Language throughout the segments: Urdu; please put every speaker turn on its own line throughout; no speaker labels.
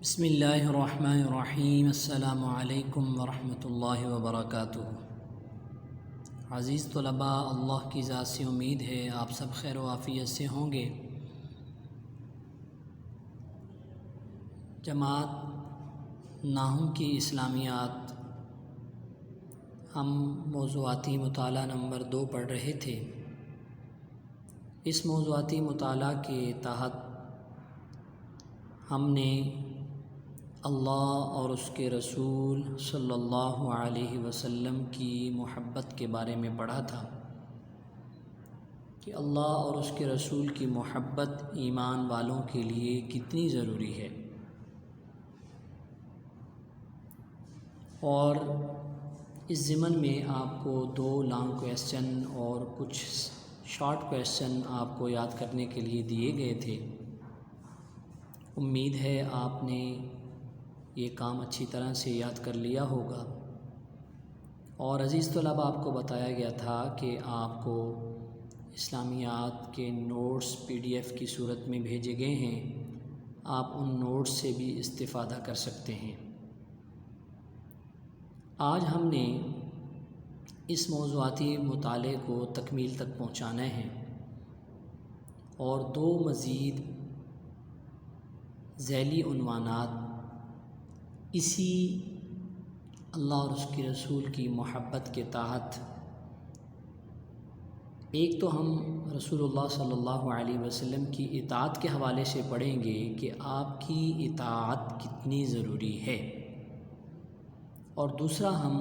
بسم اللہ الرحمن الرحیم۔ السلام علیکم ورحمۃ اللہ وبرکاتہ۔ عزیز طلباء، اللہ کی ذات سے امید ہے آپ سب خیر و عافیت سے ہوں گے۔ جماعت ناہم کی اسلامیات، ہم موضوعاتی مطالعہ نمبر 2 پڑھ رہے تھے۔ اس موضوعاتی مطالعہ کے تحت ہم نے اللہ اور اس کے رسول صلی اللہ علیہ وسلم کی محبت کے بارے میں پڑھا تھا کہ اللہ اور اس کے رسول کی محبت ایمان والوں کے لیے کتنی ضروری ہے، اور اس ضمن میں آپ کو 2 لانگ کویسچن اور کچھ شارٹ کویسچن آپ کو یاد کرنے کے لیے دیے گئے تھے۔ امید ہے آپ نے یہ کام اچھی طرح سے یاد کر لیا ہوگا، اور عزیز طلباء، آپ کو بتایا گیا تھا کہ آپ کو اسلامیات کے نوٹس PDF کی صورت میں بھیجے گئے ہیں، آپ ان نوٹس سے بھی استفادہ کر سکتے ہیں۔ آج ہم نے اس موضوعاتی مطالعے کو تکمیل تک پہنچانا ہے، اور 2 مزید ذیلی عنوانات اسی اللہ اور اس کے رسول کی محبت کے تحت، ایک تو ہم رسول اللہ صلی اللہ علیہ وسلم کی اطاعت کے حوالے سے پڑھیں گے کہ آپ کی اطاعت کتنی ضروری ہے، اور دوسرا ہم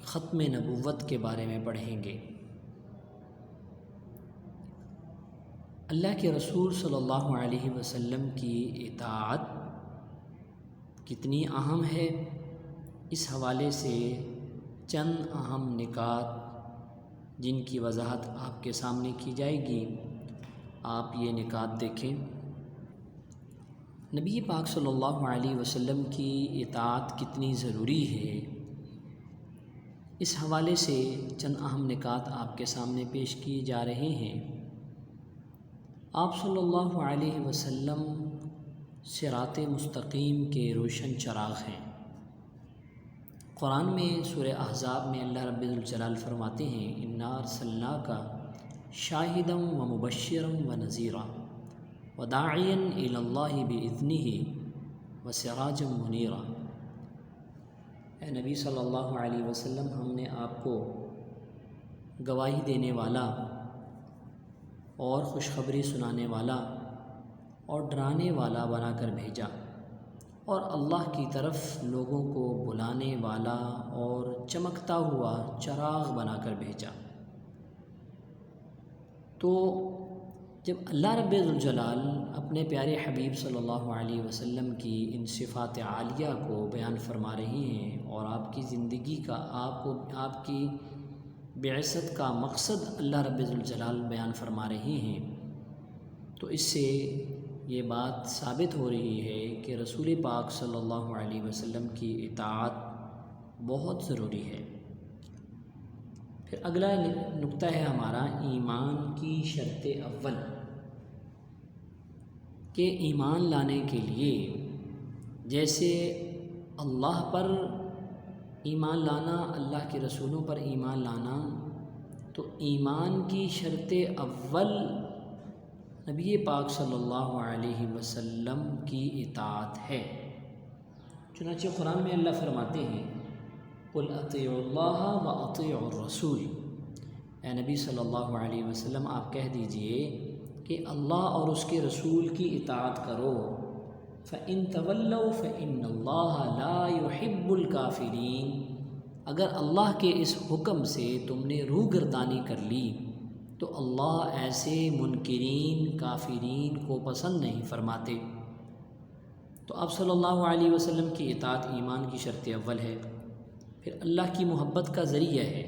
ختم نبوت کے بارے میں پڑھیں گے۔ اللہ کے رسول صلی اللہ علیہ وسلم کی اطاعت کتنی اہم ہے، اس حوالے سے چند اہم نکات جن کی وضاحت آپ کے سامنے کی جائے گی، آپ یہ نکات دیکھیں۔ نبی پاک صلی اللہ علیہ وسلم کی اطاعت کتنی ضروری ہے، اس حوالے سے چند اہم نکات آپ کے سامنے پیش کیے جا رہے ہیں۔ آپ صلی اللہ علیہ وسلم صراط مستقیم کے روشن چراغ ہیں۔ قرآن میں سورہ احزاب میں اللہ رب الجلال فرماتے ہیں: اِنَّا أَرْسَلْنَاكَ شَاهِدًا وَمُبَشِّرًا وَنَذِيرًا وَدَاعِيًا إِلَى اللَّهِ بِإِذْنِهِ وَسِرَاجًا مُنِيرًا۔ اے نبی صلی اللہ علیہ وسلم، ہم نے آپ کو گواہی دینے والا اور خوشخبری سنانے والا اور ڈرانے والا بنا کر بھیجا، اور اللہ کی طرف لوگوں کو بلانے والا اور چمکتا ہوا چراغ بنا کر بھیجا۔ تو جب اللہ رب الجلال اپنے پیارے حبیب صلی اللہ علیہ وسلم کی ان صفات عالیہ کو بیان فرما رہے ہیں، اور آپ کی زندگی کا آپ کی بعثت کا مقصد اللہ رب الجلال بیان فرما رہے ہیں، تو اس سے یہ بات ثابت ہو رہی ہے کہ رسول پاک صلی اللہ علیہ وسلم کی اطاعت بہت ضروری ہے۔ پھر اگلا نقطہ ہے ہمارا ایمان کی شرط اول، کہ ایمان لانے کے لیے جیسے اللہ پر ایمان لانا، اللہ کے رسولوں پر ایمان لانا، تو ایمان کی شرط اول نبی پاک صلی اللہ علیہ وسلم کی اطاعت ہے۔ چنانچہ قرآن میں اللہ فرماتے ہیں: قُلْ أَطِيعُوا اللَّهَ وَأَطِيعُوا الرَّسُولَ۔ اے نبی صلی اللہ علیہ وسلم، آپ کہہ دیجئے کہ اللہ اور اس کے رسول کی اطاعت کرو۔ فَإِن تَوَلَّوْا فَإِنَّ اللَّهَ لَا يُحِبُّ الْكَافِرِينَ۔ اگر اللہ کے اس حکم سے تم نے روگردانی کر لی تو اللہ ایسے منکرین کافرین کو پسند نہیں فرماتے۔ تو آپ صلی اللہ علیہ وسلم کی اطاعت ایمان کی شرط اول ہے۔ پھر اللہ کی محبت کا ذریعہ ہے،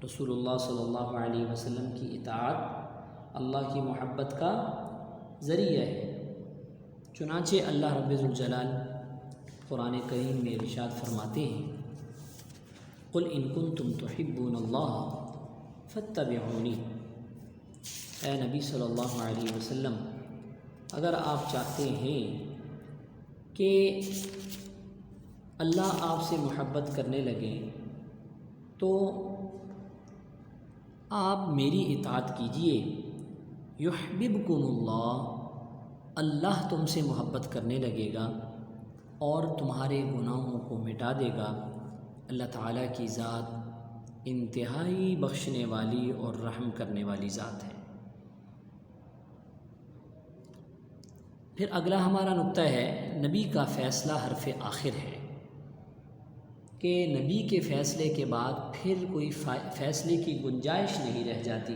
رسول اللہ صلی اللہ علیہ وسلم کی اطاعت اللہ کی محبت کا ذریعہ ہے۔ چنانچہ اللہ رب الجلال قرآن کریم میں ارشاد فرماتے ہیں: قُلْ إِن كُنتُمْ تُحِبُّونَ اللَّهَ فَاتَّبِعُونِي۔ اے نبی صلی اللہ علیہ وسلم، اگر آپ چاہتے ہیں کہ اللہ آپ سے محبت کرنے لگے تو آپ میری اطاعت کیجئے، یحببکم اللہ تم سے محبت کرنے لگے گا اور تمہارے گناہوں کو مٹا دے گا۔ اللہ تعالیٰ کی ذات انتہائی بخشنے والی اور رحم کرنے والی ذات ہے۔ پھر اگلا ہمارا نقطہ ہے نبی کا فیصلہ حرف آخر ہے، کہ نبی کے فیصلے کے بعد پھر کوئی فیصلے کی گنجائش نہیں رہ جاتی۔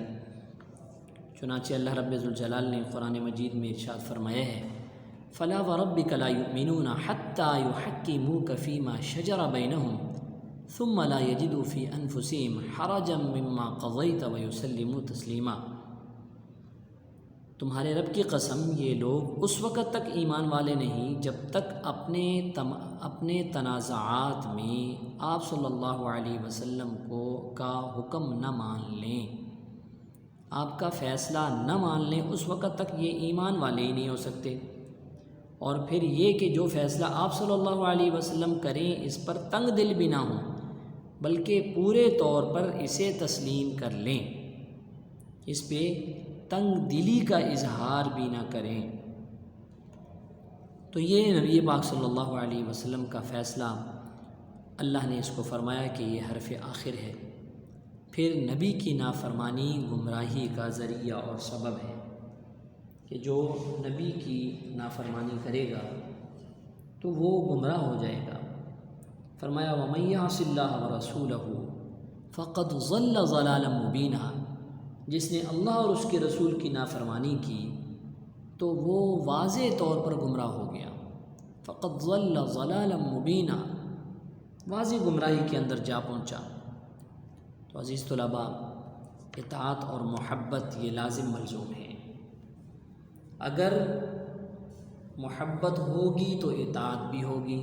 چنانچہ اللہ رب ذوالجلال نے قرآن مجید میں ارشاد فرمایا ہے فَلَا وَرَبِّكَ لَا يُؤْمِنُونَ حَتَّى يُحَكِّمُوكَ فِي مَا شَجَرَ بَيْنَهُمْ ثُمَّ لَا يَجِدُوا فِي أَنفُسِهِمْ حَرَجًا مِّمَّا قَضَيْتَ وَيُسَلِّمُوا تَسْلِيمًا۔ تمہارے رب کی قسم یہ لوگ اس وقت تک ایمان والے نہیں جب تک اپنے تنازعات میں آپ صلی اللہ علیہ وسلم کا حکم نہ مان لیں، آپ کا فیصلہ نہ مان لیں، اس وقت تک یہ ایمان والے ہی نہیں ہو سکتے۔ اور پھر یہ کہ جو فیصلہ آپ صلی اللہ علیہ وسلم کریں اس پر تنگ دل بھی نہ ہوں، بلکہ پورے طور پر اسے تسلیم کر لیں، اس پہ تنگ دلی کا اظہار بھی نہ کریں۔ تو یہ نبی پاک صلی اللہ علیہ وسلم کا فیصلہ، اللہ نے اس کو فرمایا کہ یہ حرف آخر ہے۔ پھر نبی کی نافرمانی گمراہی کا ذریعہ اور سبب ہے، کہ جو نبی کی نافرمانی کرے گا تو وہ گمراہ ہو جائے گا۔ فرمایا وَمَن يَعْصِ اللَّهَ وَرَسُولَهُ فَقَدْ ضَلَّ ضَلَالًا مُبِينًا، جس نے اللہ اور اس کے رسول کی نافرمانی کی تو وہ واضح طور پر گمراہ ہو گیا۔ فَقَدْ ضَلَّ ضَلَالًا مُبِينًا، واضح گمراہی کے اندر جا پہنچا۔ تو عزیز طلباء، اطاعت اور محبت یہ لازم ملزوم ہے۔ اگر محبت ہوگی تو اطاعت بھی ہوگی،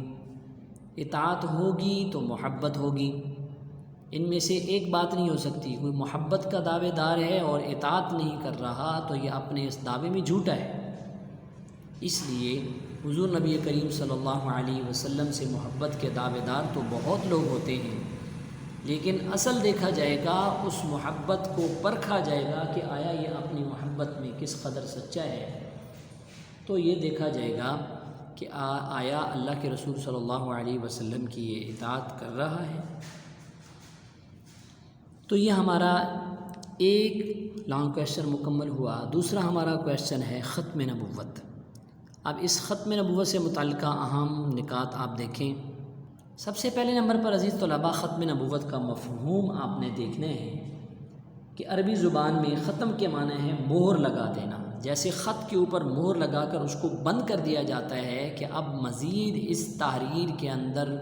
اطاعت ہوگی تو محبت ہوگی۔ ان میں سے ایک بات نہیں ہو سکتی، کوئی محبت کا دعوے دار ہے اور اطاعت نہیں کر رہا تو یہ اپنے اس دعوے میں جھوٹا ہے۔ اس لیے حضور نبی کریم صلی اللہ علیہ وسلم سے محبت کے دعوے دار تو بہت لوگ ہوتے ہیں، لیکن اصل دیکھا جائے گا، اس محبت کو پرکھا جائے گا کہ آیا یہ اپنی محبت میں کس قدر سچا ہے۔ تو یہ دیکھا جائے گا کہ آیا اللہ کے رسول صلی اللہ علیہ وسلم کی یہ اطاعت کر رہا ہے۔ تو یہ ہمارا ایک لانگ کویشچن مکمل ہوا۔ دوسرا ہمارا کویشچن ہے ختم نبوت۔ اب اس ختم نبوت سے متعلقہ اہم نکات آپ دیکھیں۔ سب سے پہلے نمبر پر عزیز طلباء، ختم نبوت کا مفہوم آپ نے دیکھنے ہیں کہ عربی زبان میں ختم کے معنی ہے مہر لگا دینا۔ جیسے خط کے اوپر مہر لگا کر اس کو بند کر دیا جاتا ہے کہ اب مزید اس تحریر کے اندر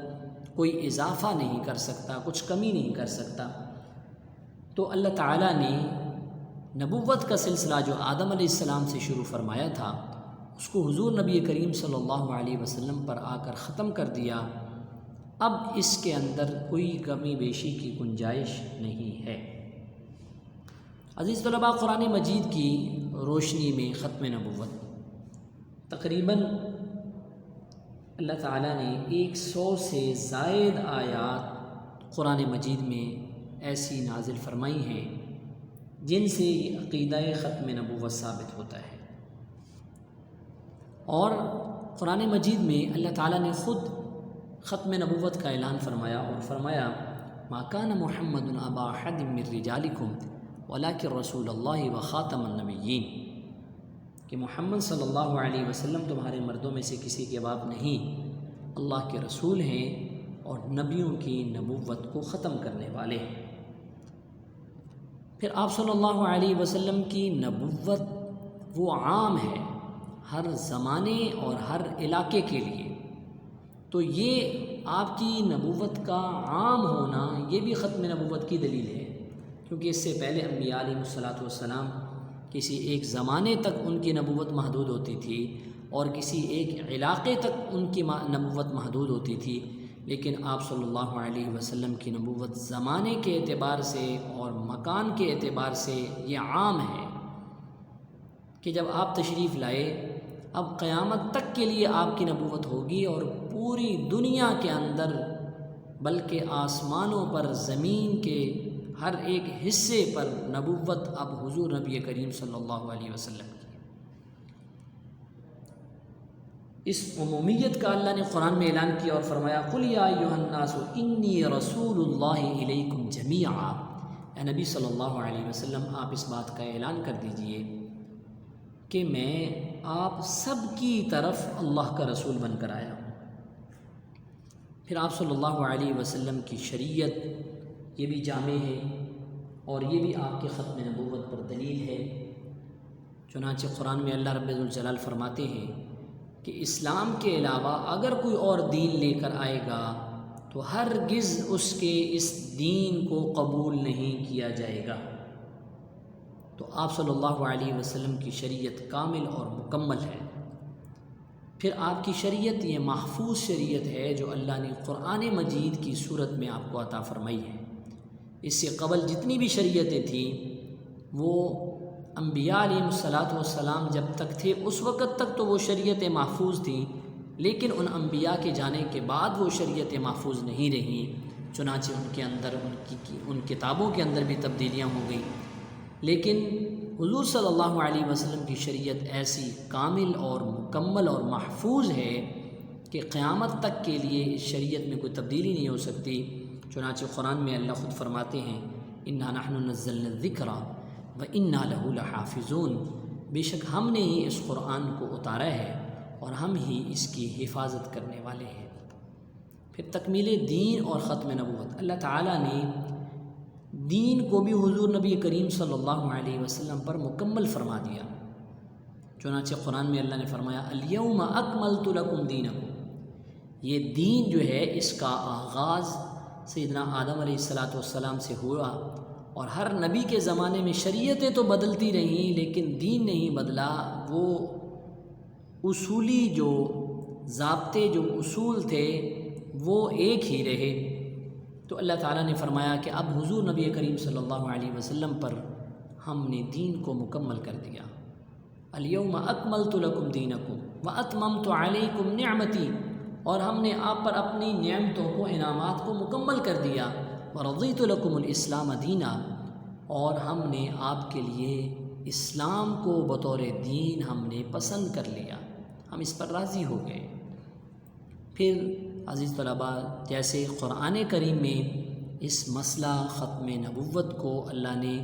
کوئی اضافہ نہیں کر سکتا، کچھ کمی نہیں کر سکتا۔ تو اللہ تعالیٰ نے نبوت کا سلسلہ جو آدم علیہ السلام سے شروع فرمایا تھا، اس کو حضور نبی کریم صلی اللہ علیہ وسلم پر آ کر ختم کر دیا۔ اب اس کے اندر کوئی کمی بیشی کی گنجائش نہیں ہے۔ عزیز طلباء، قرآن مجید کی روشنی میں ختم نبوت تقریباً اللہ تعالیٰ نے 100 سے زائد آیات قرآن مجید میں ایسی نازل فرمائی ہیں جن سے یہ عقیدہ ختم نبوت ثابت ہوتا ہے۔ اور قرآن مجید میں اللہ تعالیٰ نے خود ختم نبوت کا اعلان فرمایا اور فرمایا ما کان محمد ابا احد من رجالکم ولکن رسول اللہ وخاتم النبیین، کہ محمد صلی اللہ علیہ وسلم تمہارے مردوں میں سے کسی کے باپ نہیں، اللہ کے رسول ہیں اور نبیوں کی نبوت کو ختم کرنے والے ہیں۔ پھر آپ صلی اللہ علیہ وسلم کی نبوت وہ عام ہے ہر زمانے اور ہر علاقے کے لیے۔ تو یہ آپ کی نبوت کا عام ہونا یہ بھی ختم نبوت کی دلیل ہے، کیونکہ اس سے پہلے انبیاء علیہ الصلاۃ والسلام کسی ایک زمانے تک ان کی نبوت محدود ہوتی تھی اور کسی ایک علاقے تک ان کی نبوت محدود ہوتی تھی، لیکن آپ صلی اللہ علیہ وسلم کی نبوت زمانے کے اعتبار سے اور مکان کے اعتبار سے یہ عام ہے کہ جب آپ تشریف لائے اب قیامت تک کے لیے آپ کی نبوت ہوگی، اور پوری دنیا کے اندر بلکہ آسمانوں پر، زمین کے ہر ایک حصے پر نبوت اب حضور نبی کریم صلی اللہ علیہ وسلم کی۔ اس عمومیت کا اللہ نے قرآن میں اعلان کیا اور فرمایا قُلْ يَا أَيُّهَا النَّاسُ إِنِّي رَسُولُ اللَّهِ إِلَيْكُمْ جَمِيعًا، اے نبی صلی اللہ علیہ وسلم آپ اس بات کا اعلان کر دیجئے کہ میں آپ سب کی طرف اللہ کا رسول بن کر آیا ہوں۔ پھر آپ صلی اللہ علیہ وسلم کی شریعت یہ بھی جامع ہے، اور یہ بھی آپ کے ختم نبوت پر دلیل ہے۔ چنانچہ قرآن میں اللہ رب الجلال فرماتے ہیں کہ اسلام کے علاوہ اگر کوئی اور دین لے کر آئے گا تو ہرگز اس کے اس دین کو قبول نہیں کیا جائے گا۔ تو آپ صلی اللہ علیہ وسلم کی شریعت کامل اور مکمل ہے۔ پھر آپ کی شریعت یہ محفوظ شریعت ہے جو اللہ نے قرآن مجید کی صورت میں آپ کو عطا فرمائی ہے۔ اس سے قبل جتنی بھی شریعتیں تھیں وہ انبیاء علیہ السلام جب تک تھے اس وقت تک تو وہ شریعتیں محفوظ تھیں، لیکن ان انبیاء کے جانے کے بعد وہ شریعتیں محفوظ نہیں رہیں، چنانچہ ان کے اندر ان کتابوں کے اندر بھی تبدیلیاں ہو گئیں۔ لیکن حضور صلی اللہ علیہ وسلم کی شریعت ایسی کامل اور مکمل اور محفوظ ہے کہ قیامت تک کے لیے اس شریعت میں کوئی تبدیلی نہیں ہو سکتی۔ چنانچہ قرآن میں اللہ خود فرماتے ہیں اِنَّا نَحْنُ نَزَّلْنَا الذِّكْرَ وَإِنَّا لَهُ لَحَافِظُونَ، بے شک ہم نے ہی اس قرآن کو اتارا ہے اور ہم ہی اس کی حفاظت کرنے والے ہیں۔ پھر تکمیل دین اور ختم نبوت، اللہ تعالیٰ نے دین کو بھی حضور نبی کریم صلی اللہ علیہ وسلم پر مکمل فرما دیا۔ چنانچہ قرآن میں اللہ نے فرمایا الْيَوْمَ أَكْمَلْتُ لَكُمْ دِينَكُمْ، یہ دین جو ہے اس کا آغاز سیدنا آدم علیہ السلام سے ہوا، اور ہر نبی کے زمانے میں شریعتیں تو بدلتی رہیں لیکن دین نہیں بدلا، وہ اصولی جو ضابطے جو اصول تھے وہ ایک ہی رہے۔ تو اللہ تعالیٰ نے فرمایا کہ اب حضور نبی کریم صلی اللہ علیہ وسلم پر ہم نے دین کو مکمل کر دیا۔ الْيَوْمَ أَكْمَلْتُ لَكُمْ دِينَكُمْ وَأَتْمَمْتُ عَلَيْكُمْ نِعْمَتِي، اور ہم نے آپ پر اپنی نعمتوں کو، انعامات کو مکمل کر دیا۔ وَرَضِيتُ لَكُمُ الْإِسْلَامَ دِينًا، اور ہم نے آپ کے لیے اسلام کو بطور دین ہم نے پسند کر لیا، ہم اس پر راضی ہو گئے۔ پھر عزیز طلباء، جیسے قرآن کریم میں اس مسئلہ ختم نبوت کو اللہ نے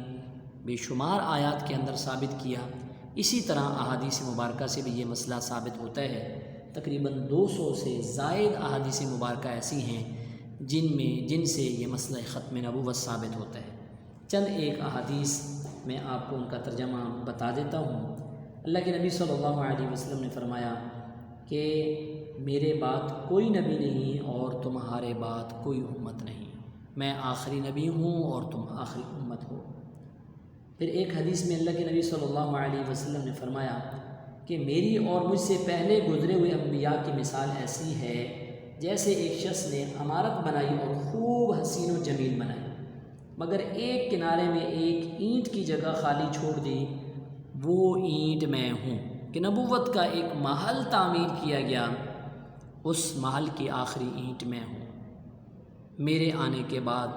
بے شمار آیات کے اندر ثابت کیا، اسی طرح احادیث مبارکہ سے بھی یہ مسئلہ ثابت ہوتا ہے۔ تقریباً 200 سے زائد احادیث مبارکہ ایسی ہیں جن سے یہ مسئلہ ختم نبوت ثابت ہوتا ہے۔ چند ایک احادیث میں آپ کو ان کا ترجمہ بتا دیتا ہوں۔ اللہ کے نبی صلی اللہ علیہ وسلم نے فرمایا کہ میرے بعد کوئی نبی نہیں اور تمہارے بعد کوئی امت نہیں، میں آخری نبی ہوں اور تم آخری امت ہو۔ پھر ایک حدیث میں اللہ کے نبی صلی اللہ علیہ وسلم نے فرمایا کہ میری اور مجھ سے پہلے گزرے ہوئے انبیاء کی مثال ایسی ہے جیسے ایک شخص نے عمارت بنائی اور خوب حسین و جمیل بنائی، مگر ایک کنارے میں ایک اینٹ کی جگہ خالی چھوڑ دی، وہ اینٹ میں ہوں۔ کہ نبوت کا ایک محل تعمیر کیا گیا، اس محل کی آخری اینٹ میں ہوں۔ میرے آنے کے بعد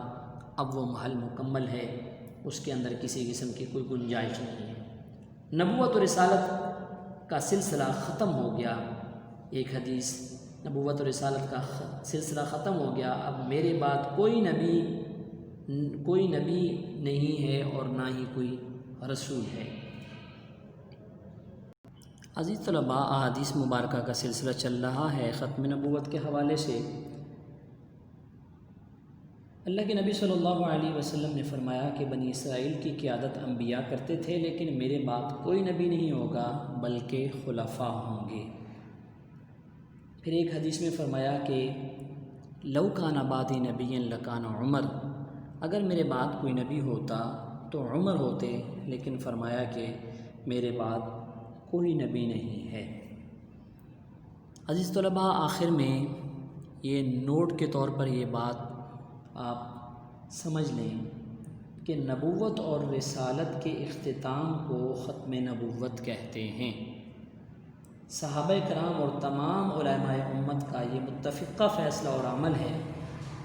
اب وہ محل مکمل ہے، اس کے اندر کسی قسم کی کوئی گنجائش نہیں ہے۔ نبوت و رسالت کا سلسلہ ختم ہو گیا۔ ایک حدیث، نبوت و رسالت کا سلسلہ ختم ہو گیا، اب میرے بعد کوئی نبی نہیں ہے اور نہ ہی کوئی رسول ہے۔ عزیز طلباء، احادیث مبارکہ کا سلسلہ چل رہا ہے ختم نبوت کے حوالے سے۔ اللہ کے نبی صلی اللہ علیہ وسلم نے فرمایا کہ بنی اسرائیل کی قیادت انبیاء کرتے تھے، لیکن میرے بعد کوئی نبی نہیں ہوگا بلکہ خلفاء ہوں گے۔ پھر ایک حدیث میں فرمایا کہ لو کان بعدی نبی لکان عمر، اگر میرے بعد کوئی نبی ہوتا تو عمر ہوتے، لیکن فرمایا کہ میرے بعد کوئی نبی نہیں ہے۔ عزیز طلباء، آخر میں یہ نوٹ کے طور پر یہ بات آپ سمجھ لیں کہ نبوت اور رسالت کے اختتام کو ختم نبوت کہتے ہیں۔ صحابہ کرام اور تمام علماء امت کا یہ متفقہ فیصلہ اور عمل ہے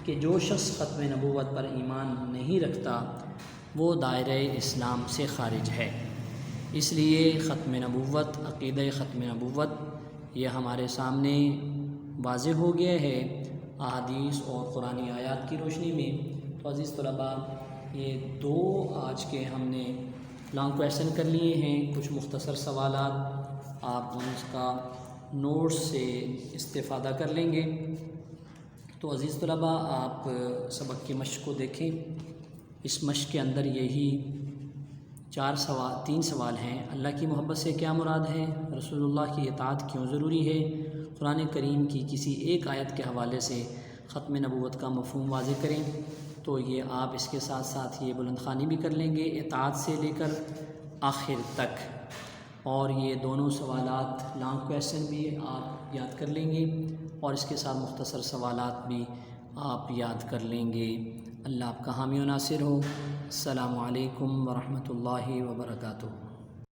کہ جو شخص ختم نبوت پر ایمان نہیں رکھتا وہ دائرہ اسلام سے خارج ہے۔ اس لیے ختم نبوت، عقیدہ ختم نبوت یہ ہمارے سامنے واضح ہو گیا ہے احادیث اور قرآنی آیات کی روشنی میں۔ تو عزیز طلباء، یہ دو آج کے ہم نے لانگ کویشچن کر لیے ہیں، کچھ مختصر سوالات آپ ان کا نوٹس سے استفادہ کر لیں گے۔ تو عزیز طلباء، آپ سبق کی مشق کو دیکھیں۔ اس مشق کے اندر یہی تین سوال ہیں۔ اللہ کی محبت سے کیا مراد ہے؟ رسول اللہ کی اطاعت کیوں ضروری ہے؟ قرآن کریم کی کسی ایک آیت کے حوالے سے ختم نبوت کا مفہوم واضح کریں۔ تو یہ آپ اس کے ساتھ ساتھ یہ بلند خوانی بھی کر لیں گے اطاعت سے لے کر آخر تک، اور یہ دونوں سوالات لانگ کویشچن بھی آپ یاد کر لیں گے اور اس کے ساتھ مختصر سوالات بھی آپ یاد کر لیں گے۔ اللہ آپ کا حامی و ناصر ہو۔ السلام علیکم ورحمۃ اللہ وبرکاتہ۔